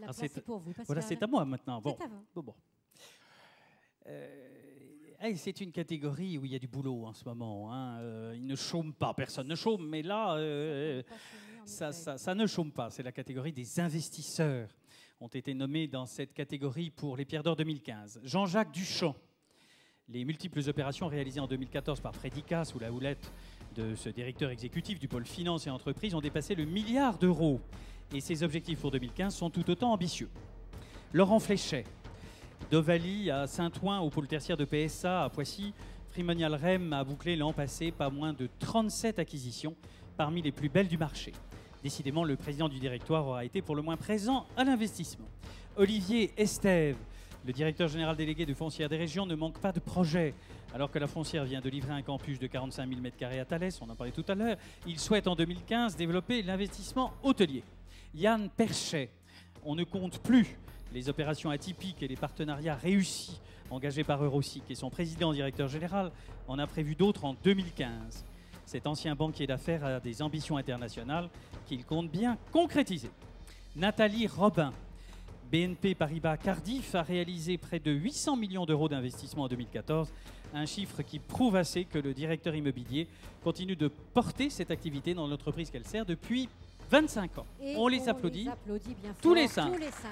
La place est pour vous, Pascal. Voilà, c'est à moi maintenant. Bon. C'est à vous. Bon. C'est une catégorie où il y a du boulot en ce moment. Hein. Il ne chôme pas, personne ne chôme, mais là, ça ne chôme pas. C'est la catégorie des investisseurs ont été nommés dans cette catégorie pour les Pierres d'Or 2015. Jean-Jacques Duchamp. Les multiples opérations réalisées en 2014 par Predica sous la houlette de ce directeur exécutif du pôle finance et entreprise ont dépassé le milliard d'euros. Et ses objectifs pour 2015 sont tout autant ambitieux. Laurent Fléchet, d'Ovalie à Saint-Ouen au pôle tertiaire de PSA à Poissy, Primonial REM a bouclé l'an passé pas moins de 37 acquisitions parmi les plus belles du marché. Décidément, le président du directoire aura été pour le moins présent à l'investissement. Olivier Estève, le directeur général délégué de Foncière des Régions, ne manque pas de projets. Alors que la Foncière vient de livrer un campus de 45 000 m² à Thalès, on en parlait tout à l'heure, il souhaite en 2015 développer l'investissement hôtelier. Yann Perchet, on ne compte plus les opérations atypiques et les partenariats réussis engagés par Eurosic et son président directeur général en a prévu d'autres en 2015. Cet ancien banquier d'affaires a des ambitions internationales qu'il compte bien concrétiser. Nathalie Robin, BNP Paribas Cardiff a réalisé près de 800 millions d'euros d'investissement en 2014, un chiffre qui prouve assez que le directeur immobilier continue de porter cette activité dans l'entreprise qu'elle sert depuis 25 ans. Et on les applaudit, bien tous fort, les 5. Tous les 5.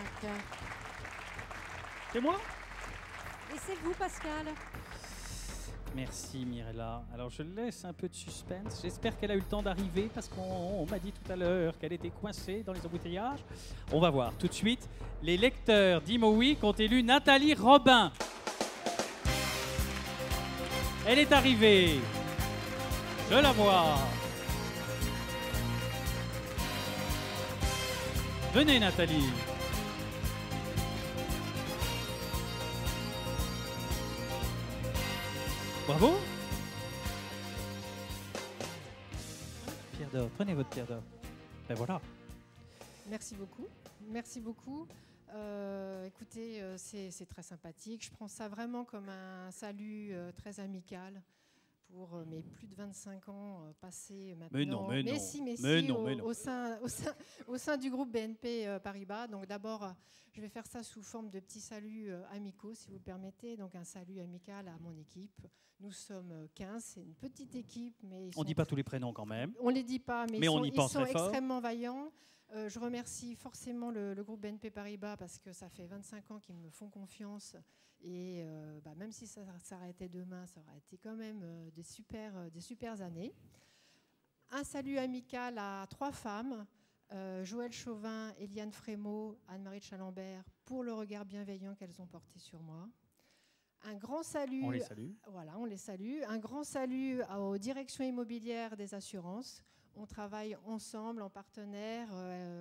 C'est moi? Et c'est vous, Pascal. Merci Mirella. Alors je laisse un peu de suspense. J'espère qu'elle a eu le temps d'arriver parce qu'on m'a dit tout à l'heure qu'elle était coincée dans les embouteillages. On va voir tout de suite. Les lecteurs d'Imo Week ont élu Nathalie Robin. Elle est arrivée. Je la vois. Venez Nathalie. Bravo. Pierre d'or, prenez votre pierre d'or. Ben voilà. Merci beaucoup. Merci beaucoup. Écoutez, c'est très sympathique. Je prends ça vraiment comme un salut très amical pour mes plus de 25 ans passés maintenant. Au sein du groupe BNP Paribas. Donc d'abord, je vais faire ça sous forme de petits saluts amicaux, si vous le permettez. Donc un salut amical à mon équipe. Nous sommes 15, c'est une petite équipe. Mais on ne dit pas tous les prénoms quand même. On ne les dit pas, mais ils sont extrêmement vaillants. Je remercie forcément le groupe BNP Paribas parce que ça fait 25 ans qu'ils me font confiance. Et même si ça s'arrêtait demain, ça aurait été quand même des super années. Un salut amical à 3 femmes, Joëlle Chauvin, Eliane Frémaux, Anne-Marie de Chalembert, pour le regard bienveillant qu'elles ont porté sur moi. Un grand salut. On les salue. Voilà, on les salue. Un grand salut aux directions immobilières des assurances. On travaille ensemble en partenaire.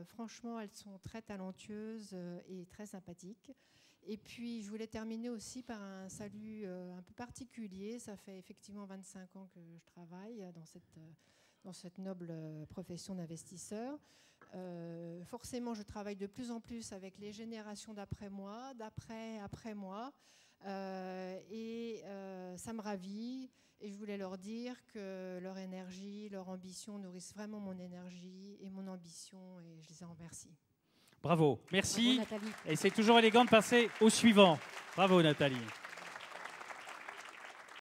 Franchement, elles sont très talentueuses et très sympathiques. Et puis, je voulais terminer aussi par un salut un peu particulier. Ça fait effectivement 25 ans que je travaille dans cette noble profession d'investisseur. Forcément, je travaille de plus en plus avec les générations d'après moi, après moi. Et ça me ravit. Et je voulais leur dire que leur énergie, leur ambition nourrissent vraiment mon énergie et mon ambition. Et je les en remercie. Bravo, merci. Bravo, Nathalie. Et c'est toujours élégant de passer au suivant. Bravo Nathalie.